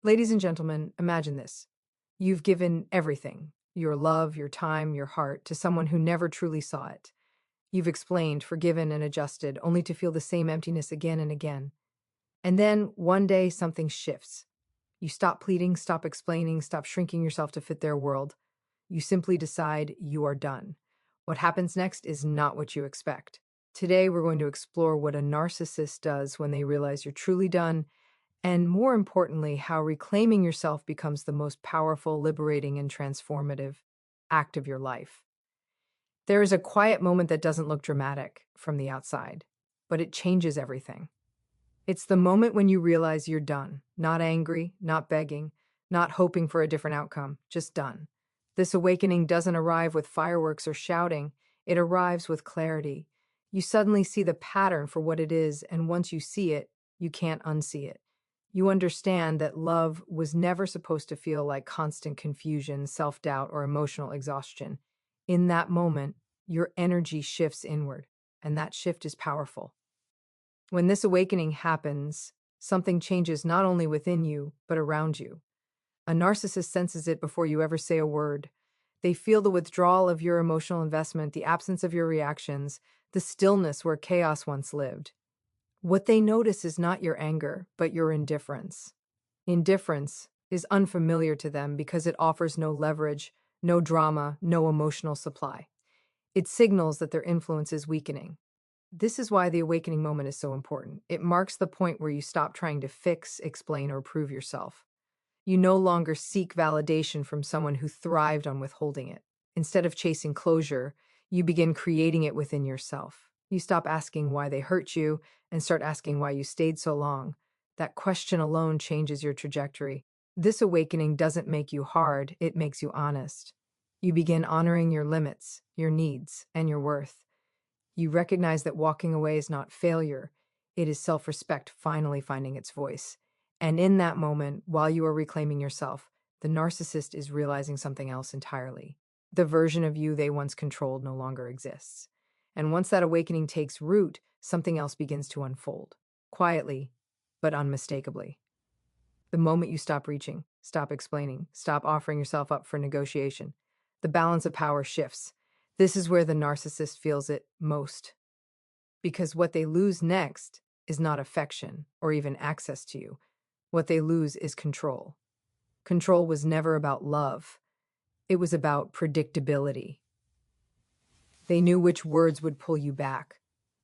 Ladies and gentlemen, imagine this. You've given everything, your love, your time, your heart, to someone who never truly saw it. You've explained, forgiven, and adjusted, only to feel the same emptiness again and again. And then one day something shifts. You stop pleading, stop explaining, stop shrinking yourself to fit their world. You simply decide you are done. What happens next is not what you expect. Today, we're going to explore what a narcissist does when they realize you're truly done, and more importantly, how reclaiming yourself becomes the most powerful, liberating, and transformative act of your life. There is a quiet moment that doesn't look dramatic from the outside, but it changes everything. It's the moment when you realize you're done, not angry, not begging, not hoping for a different outcome, just done. This awakening doesn't arrive with fireworks or shouting, it arrives with clarity. You suddenly see the pattern for what it is, and once you see it, you can't unsee it. You understand that love was never supposed to feel like constant confusion, self doubt, or emotional exhaustion. In that moment, your energy shifts inward, and that shift is powerful. When this awakening happens, something changes not only within you, but around you. A narcissist senses it before you ever say a word. They feel the withdrawal of your emotional investment, the absence of your reactions, the stillness where chaos once lived. What they notice is not your anger, but your indifference. Indifference is unfamiliar to them because it offers no leverage, no drama, no emotional supply. It signals that their influence is weakening. This is why the awakening moment is so important. It marks the point where you stop trying to fix, explain, or prove yourself. You no longer seek validation from someone who thrived on withholding it. Instead of chasing closure, you begin creating it within yourself. You stop asking why they hurt you and start asking why you stayed so long. That question alone changes your trajectory. This awakening doesn't make you hard, it makes you honest. You begin honoring your limits, your needs, and your worth. You recognize that walking away is not failure, it is self-respect finally finding its voice. And in that moment, while you are reclaiming yourself, the narcissist is realizing something else entirely. The version of you they once controlled no longer exists. And once that awakening takes root, something else begins to unfold. Quietly, but unmistakably. The moment you stop reaching, stop explaining, stop offering yourself up for negotiation, the balance of power shifts. This is where the narcissist feels it most. Because what they lose next is not affection or even access to you. What they lose is control. Control was never about love. It was about predictability. They knew which words would pull you back,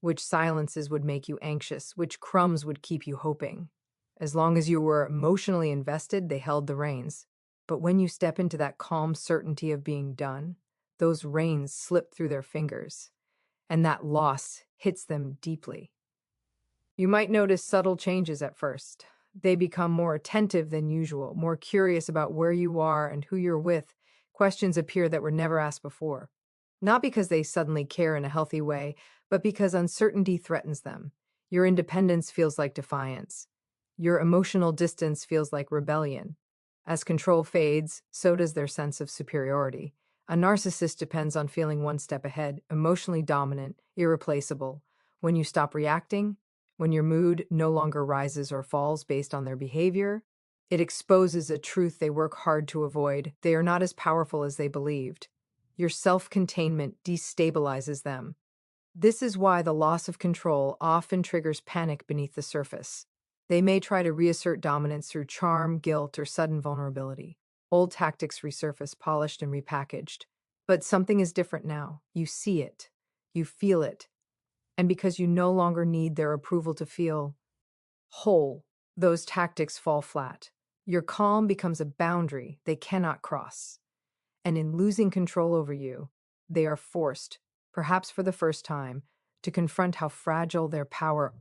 which silences would make you anxious, which crumbs would keep you hoping. As long as you were emotionally invested, they held the reins. But when you step into that calm certainty of being done, those reins slip through their fingers, and that loss hits them deeply. You might notice subtle changes at first. They become more attentive than usual, more curious about where you are and who you're with. Questions appear that were never asked before. Not because they suddenly care in a healthy way, but because uncertainty threatens them. Your independence feels like defiance. Your emotional distance feels like rebellion. As control fades, so does their sense of superiority. A narcissist depends on feeling one step ahead, emotionally dominant, irreplaceable. When you stop reacting, when your mood no longer rises or falls based on their behavior, it exposes a truth they work hard to avoid. They are not as powerful as they believed. Your self-containment destabilizes them. This is why the loss of control often triggers panic beneath the surface. They may try to reassert dominance through charm, guilt, or sudden vulnerability. Old tactics resurface, polished and repackaged. But something is different now. You see it. You feel it. And because you no longer need their approval to feel whole, those tactics fall flat. Your calm becomes a boundary they cannot cross. And in losing control over you, they are forced, perhaps for the first time, to confront how fragile their power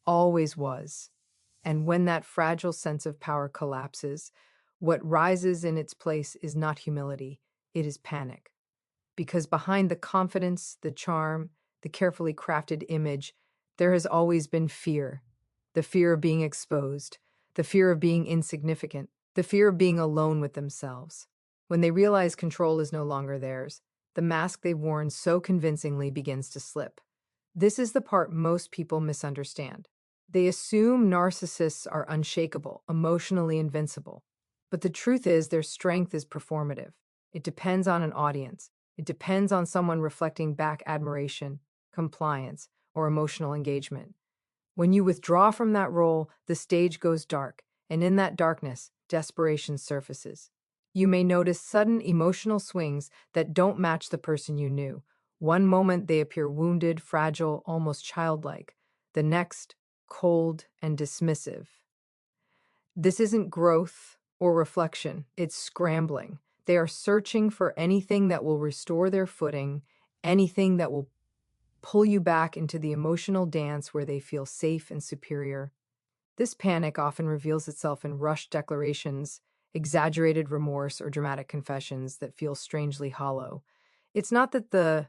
always was. And when that fragile sense of power collapses, what rises in its place is not humility, it is panic. Because behind the confidence, the charm, the carefully crafted image, there has always been fear. The fear of being exposed, the fear of being insignificant, the fear of being alone with themselves. When they realize control is no longer theirs, the mask they've worn so convincingly begins to slip. This is the part most people misunderstand. They assume narcissists are unshakable, emotionally invincible. But the truth is, their strength is performative. It depends on an audience. It depends on someone reflecting back admiration, compliance, or emotional engagement. When you withdraw from that role, the stage goes dark, and in that darkness, desperation surfaces. You may notice sudden emotional swings that don't match the person you knew. One moment they appear wounded, fragile, almost childlike. The next, cold and dismissive. This isn't growth or reflection, it's scrambling. They are searching for anything that will restore their footing, anything that will pull you back into the emotional dance where they feel safe and superior. This panic often reveals itself in rushed declarations, exaggerated remorse, or dramatic confessions that feel strangely hollow. It's not that the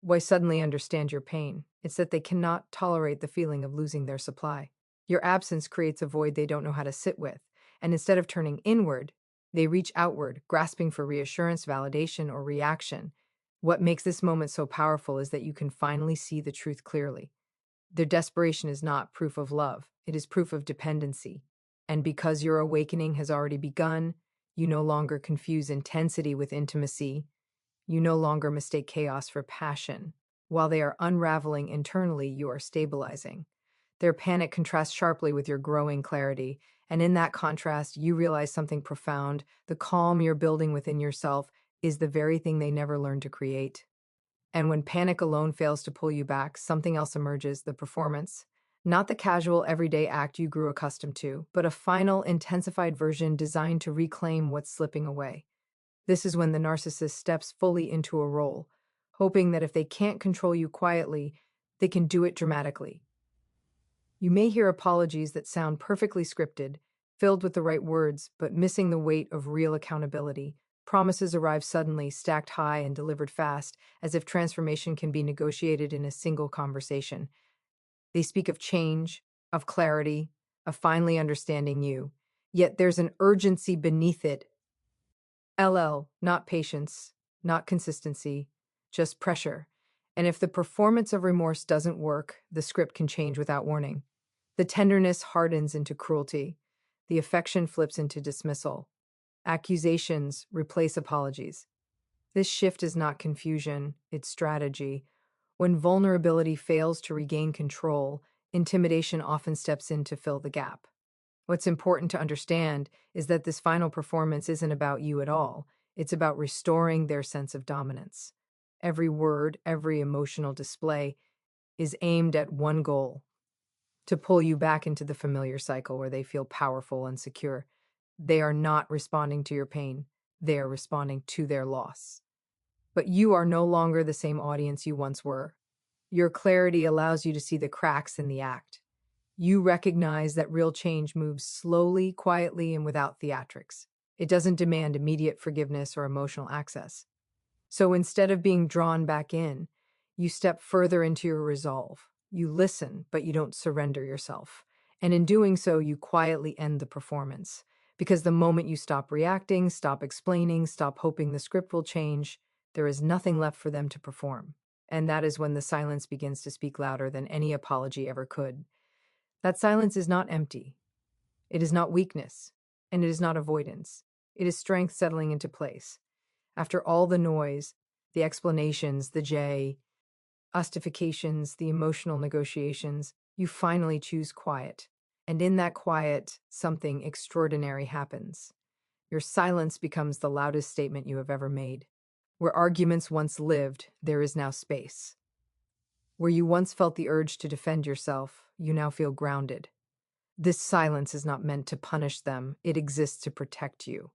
why suddenly understand your pain, it's that they cannot tolerate the feeling of losing their supply. Your absence creates a void they don't know how to sit with, and instead of turning inward, they reach outward, grasping for reassurance, validation, or reaction. What makes this moment so powerful is that you can finally see the truth clearly. Their desperation is not proof of love, it is proof of dependency. And because your awakening has already begun, you no longer confuse intensity with intimacy. You no longer mistake chaos for passion. While they are unraveling internally, you are stabilizing. Their panic contrasts sharply with your growing clarity, and in that contrast, you realize something profound. The calm you're building within yourself is the very thing they never learned to create. And when panic alone fails to pull you back, something else emerges, the performance. Not the casual, everyday act you grew accustomed to, but a final, intensified version designed to reclaim what's slipping away. This is when the narcissist steps fully into a role, hoping that if they can't control you quietly, they can do it dramatically. You may hear apologies that sound perfectly scripted, filled with the right words, but missing the weight of real accountability. Promises arrive suddenly, stacked high and delivered fast, as if transformation can be negotiated in a single conversation. They speak of change, of clarity, of finally understanding you. Yet there's an urgency beneath it. Not patience, not consistency, just pressure. And if the performance of remorse doesn't work, the script can change without warning. The tenderness hardens into cruelty. The affection flips into dismissal. Accusations replace apologies. This shift is not confusion, it's strategy. When vulnerability fails to regain control, intimidation often steps in to fill the gap. What's important to understand is that this final performance isn't about you at all. It's about restoring their sense of dominance. Every word, every emotional display is aimed at one goal: to pull you back into the familiar cycle where they feel powerful and secure. They are not responding to your pain, they are responding to their loss. But you are no longer the same audience you once were. Your clarity allows you to see the cracks in the act. You recognize that real change moves slowly, quietly, and without theatrics. It doesn't demand immediate forgiveness or emotional access. So instead of being drawn back in, you step further into your resolve. You listen, but you don't surrender yourself. And in doing so, you quietly end the performance. Because the moment you stop reacting, stop explaining, stop hoping the script will change, there is nothing left for them to perform. And that is when the silence begins to speak louder than any apology ever could. That silence is not empty. It is not weakness, and it is not avoidance. It is strength settling into place. After all the noise, the explanations, the justifications, the emotional negotiations, you finally choose quiet. And in that quiet, something extraordinary happens. Your silence becomes the loudest statement you have ever made. Where arguments once lived, there is now space. Where you once felt the urge to defend yourself, you now feel grounded. This silence is not meant to punish them, it exists to protect you.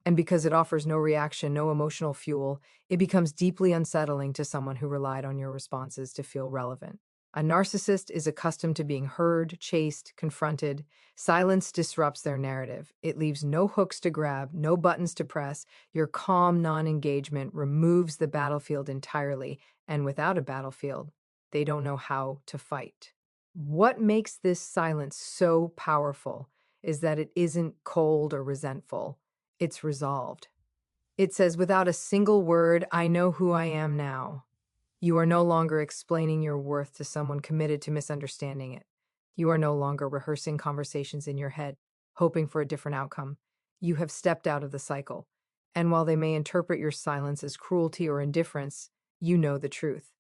And because it offers no reaction, no emotional fuel, it becomes deeply unsettling to someone who relied on your responses to feel relevant. A narcissist is accustomed to being heard, chased, confronted. Silence disrupts their narrative. It leaves no hooks to grab, no buttons to press. Your calm non-engagement removes the battlefield entirely, and without a battlefield, they don't know how to fight. What makes this silence so powerful is that it isn't cold or resentful. It's resolved. It says, without a single word, I know who I am now. You are no longer explaining your worth to someone committed to misunderstanding it. You are no longer rehearsing conversations in your head, hoping for a different outcome. You have stepped out of the cycle. And while they may interpret your silence as cruelty or indifference, you know the truth.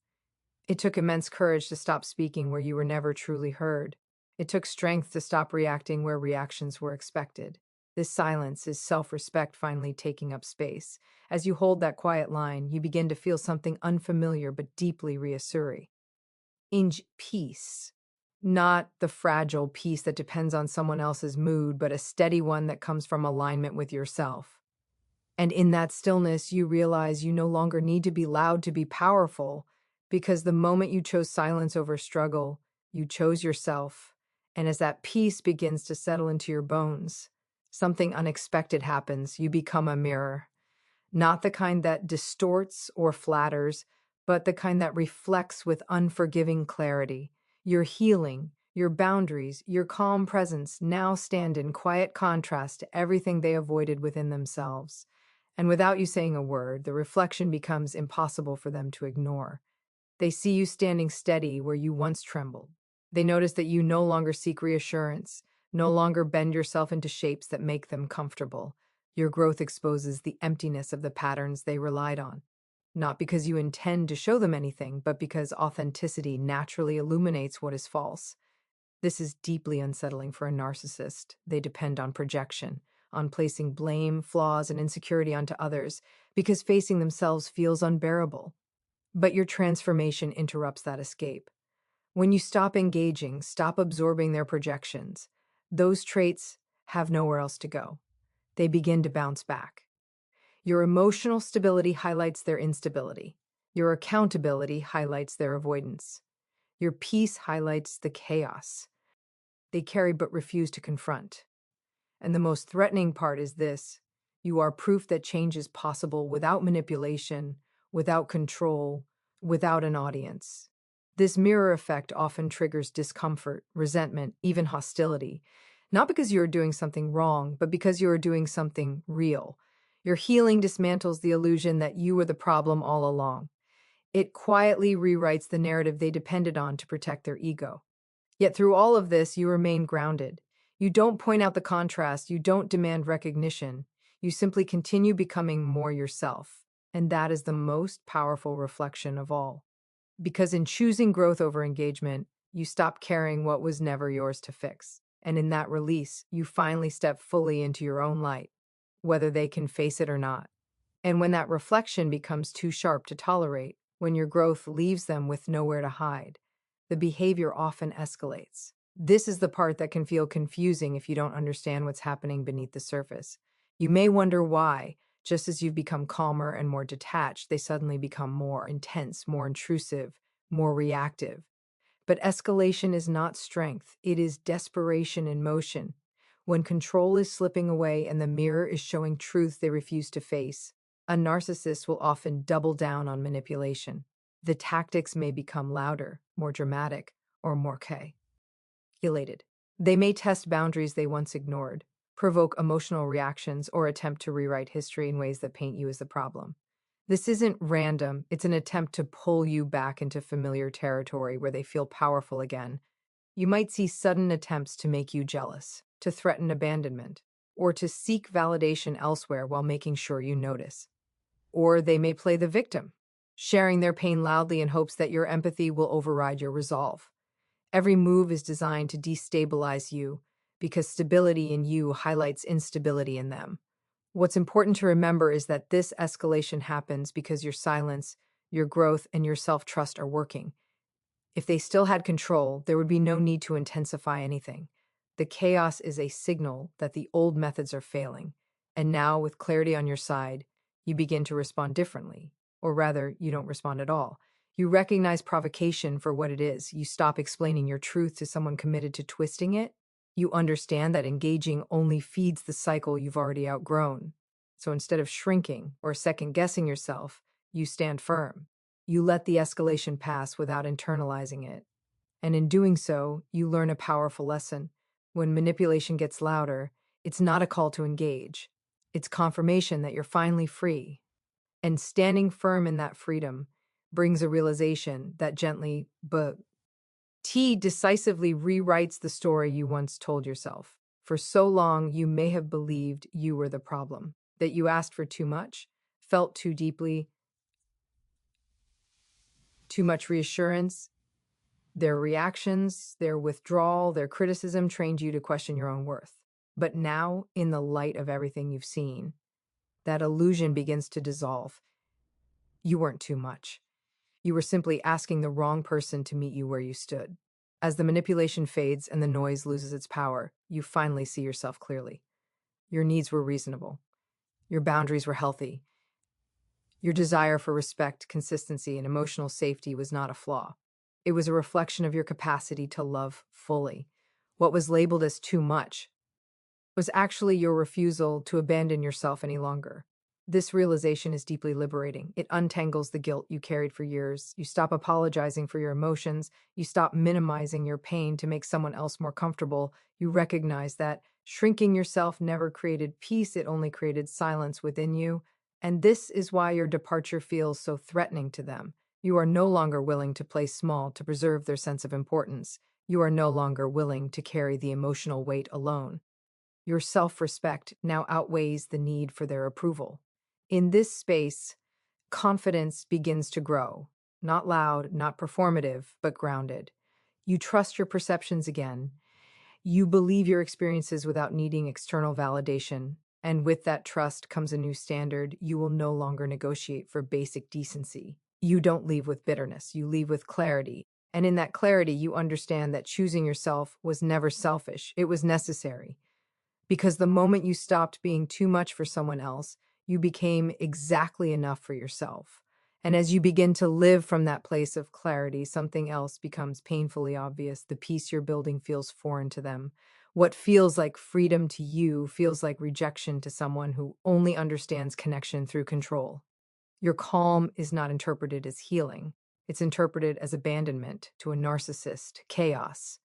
It took immense courage to stop speaking where you were never truly heard. It took strength to stop reacting where reactions were expected. This silence is self respect finally taking up space. As you hold that quiet line, you begin to feel something unfamiliar but deeply reassuring. Peace. Not the fragile peace that depends on someone else's mood, but a steady one that comes from alignment with yourself. And in that stillness, you realize you no longer need to be loud to be powerful, because the moment you chose silence over struggle, you chose yourself. And as that peace begins to settle into your bones, something unexpected happens. You become a mirror. Not the kind that distorts or flatters, but the kind that reflects with unforgiving clarity. Your healing, your boundaries, your calm presence now stand in quiet contrast to everything they avoided within themselves. And without you saying a word, the reflection becomes impossible for them to ignore. They see you standing steady where you once trembled. They notice that you no longer seek reassurance, no longer bend yourself into shapes that make them comfortable. Your growth exposes the emptiness of the patterns they relied on. Not because you intend to show them anything, but because authenticity naturally illuminates what is false. This is deeply unsettling for a narcissist. They depend on projection, on placing blame, flaws, and insecurity onto others, because facing themselves feels unbearable. But your transformation interrupts that escape. When you stop engaging, stop absorbing their projections, those traits have nowhere else to go. They begin to bounce back. Your emotional stability highlights their instability. Your accountability highlights their avoidance. Your peace highlights the chaos they carry but refuse to confront. And the most threatening part is this: you are proof that change is possible without manipulation, without control, without an audience. This mirror effect often triggers discomfort, resentment, even hostility, not because you are doing something wrong, but because you are doing something real. Your healing dismantles the illusion that you were the problem all along. It quietly rewrites the narrative they depended on to protect their ego. Yet through all of this, you remain grounded. You don't point out the contrast, you don't demand recognition. You simply continue becoming more yourself. And that is the most powerful reflection of all. Because in choosing growth over engagement, you stop carrying what was never yours to fix. And in that release, you finally step fully into your own light, whether they can face it or not. And when that reflection becomes too sharp to tolerate, when your growth leaves them with nowhere to hide, the behavior often escalates. This is the part that can feel confusing if you don't understand what's happening beneath the surface. You may wonder why, just as you've become calmer and more detached, they suddenly become more intense, more intrusive, more reactive. But escalation is not strength, it is desperation in motion. When control is slipping away and the mirror is showing truth they refuse to face, a narcissist will often double down on manipulation. The tactics may become louder, more dramatic, or more calculated. They may test boundaries they once ignored, provoke emotional reactions, or attempt to rewrite history in ways that paint you as the problem. This isn't random, it's an attempt to pull you back into familiar territory where they feel powerful again. You might see sudden attempts to make you jealous, to threaten abandonment, or to seek validation elsewhere while making sure you notice. Or they may play the victim, sharing their pain loudly in hopes that your empathy will override your resolve. Every move is designed to destabilize you because stability in you highlights instability in them. What's important to remember is that this escalation happens because your silence, your growth, and your self-trust are working. If they still had control, there would be no need to intensify anything. The chaos is a signal that the old methods are failing. And now, with clarity on your side, you begin to respond differently. Or rather, you don't respond at all. You recognize provocation for what it is. You stop explaining your truth to someone committed to twisting it. You understand that engaging only feeds the cycle you've already outgrown. So instead of shrinking or second-guessing yourself, you stand firm. You let the escalation pass without internalizing it. And in doing so, you learn a powerful lesson. When manipulation gets louder, it's not a call to engage. It's confirmation that you're finally free. And standing firm in that freedom brings a realization that gently but T decisively rewrites the story you once told yourself. For so long, you may have believed you were the problem, that you asked for too much, felt too deeply, too much reassurance. Their reactions, their withdrawal, their criticism trained you to question your own worth. But now, in the light of everything you've seen, that illusion begins to dissolve. You weren't too much. You were simply asking the wrong person to meet you where you stood. As the manipulation fades and the noise loses its power, you finally see yourself clearly. Your needs were reasonable. Your boundaries were healthy. Your desire for respect, consistency, and emotional safety was not a flaw. It was a reflection of your capacity to love fully. What was labeled as too much was actually your refusal to abandon yourself any longer. This realization is deeply liberating. It untangles the guilt you carried for years. You stop apologizing for your emotions. You stop minimizing your pain to make someone else more comfortable. You recognize that shrinking yourself never created peace, it only created silence within you. And this is why your departure feels so threatening to them. You are no longer willing to play small to preserve their sense of importance. You are no longer willing to carry the emotional weight alone. Your self-respect now outweighs the need for their approval. In this space, confidence begins to grow, not loud, not performative, but grounded. You trust your perceptions again. You believe your experiences without needing external validation. And with that trust comes a new standard. You will no longer negotiate for basic decency. You don't leave with bitterness, you leave with clarity. And in that clarity, you understand that choosing yourself was never selfish, it was necessary. Because the moment you stopped being too much for someone else, you became exactly enough for yourself. And as you begin to live from that place of clarity, something else becomes painfully obvious. The peace you're building feels foreign to them. What feels like freedom to you feels like rejection to someone who only understands connection through control. Your calm is not interpreted as healing. It's interpreted as abandonment to a narcissist. Chaos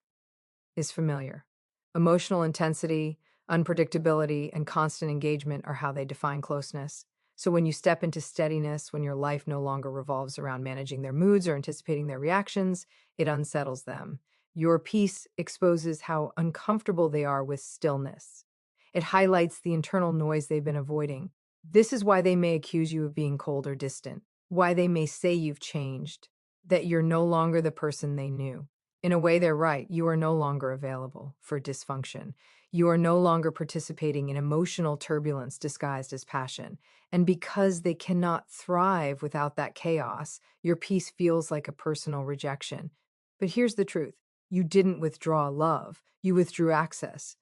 is familiar. Emotional intensity, unpredictability, and constant engagement are how they define closeness. So when you step into steadiness, when your life no longer revolves around managing their moods or anticipating their reactions, it unsettles them. Your peace exposes how uncomfortable they are with stillness. It highlights the internal noise they've been avoiding. This is why they may accuse you of being cold or distant, why they may say you've changed, that you're no longer the person they knew. In a way, they're right. You are no longer available for dysfunction. You are no longer participating in emotional turbulence disguised as passion. And because they cannot thrive without that chaos, your peace feels like a personal rejection. But here's the truth. You didn't withdraw love. You withdrew access.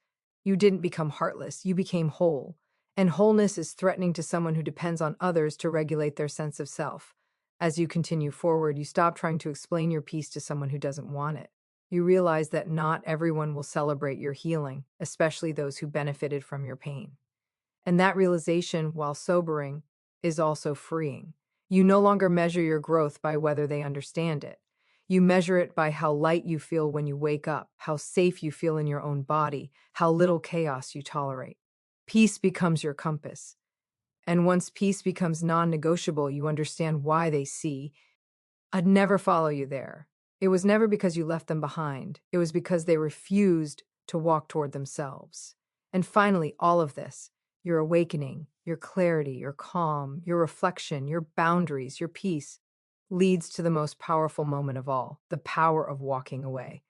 You didn't become heartless. You became whole. And wholeness is threatening to someone who depends on others to regulate their sense of self. As you continue forward, you stop trying to explain your peace to someone who doesn't want it. You realize that not everyone will celebrate your healing, especially those who benefited from your pain. And that realization, while sobering, is also freeing. You no longer measure your growth by whether they understand it. You measure it by how light you feel when you wake up, how safe you feel in your own body, how little chaos you tolerate. Peace becomes your compass. And once peace becomes non-negotiable, you understand why they see I'd never follow you there. It was never because you left them behind. It was because they refused to walk toward themselves. And finally, all of this, your awakening, your clarity, your calm, your reflection, your boundaries, your peace, leads to the most powerful moment of all, the power of walking away.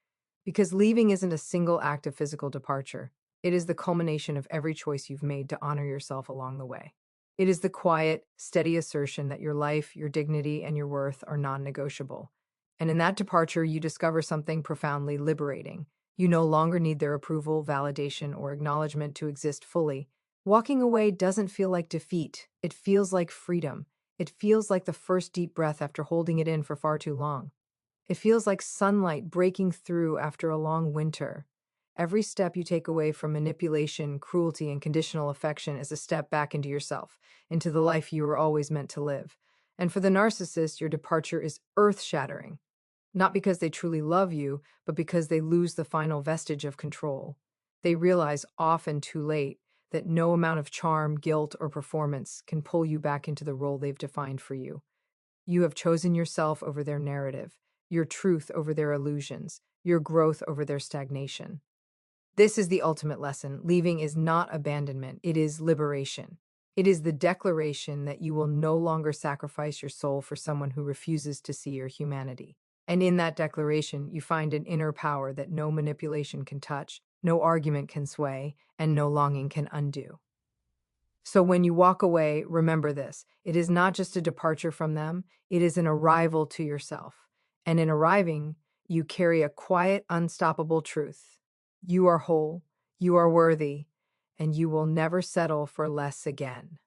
Because leaving isn't a single act of physical departure. It is the culmination of every choice you've made to honor yourself along the way. It is the quiet, steady assertion that your life, your dignity, and your worth are non-negotiable. And in that departure, you discover something profoundly liberating. You no longer need their approval, validation, or acknowledgement to exist fully. Walking away doesn't feel like defeat. It feels like freedom. It feels like the first deep breath after holding it in for far too long. It feels like sunlight breaking through after a long winter. Every step you take away from manipulation, cruelty, and conditional affection is a step back into yourself, into the life you were always meant to live. And for the narcissist, your departure is earth-shattering. Not because they truly love you, but because they lose the final vestige of control. They realize, often too late, that no amount of charm, guilt, or performance can pull you back into the role they've defined for you. You have chosen yourself over their narrative, your truth over their illusions, your growth over their stagnation. This is the ultimate lesson. Leaving is not abandonment, it is liberation. It is the declaration that you will no longer sacrifice your soul for someone who refuses to see your humanity. And in that declaration, you find an inner power that no manipulation can touch, no argument can sway, and no longing can undo. So when you walk away, remember this. It is not just a departure from them, it is an arrival to yourself. And in arriving, you carry a quiet, unstoppable truth. You are whole, you are worthy, and you will never settle for less again.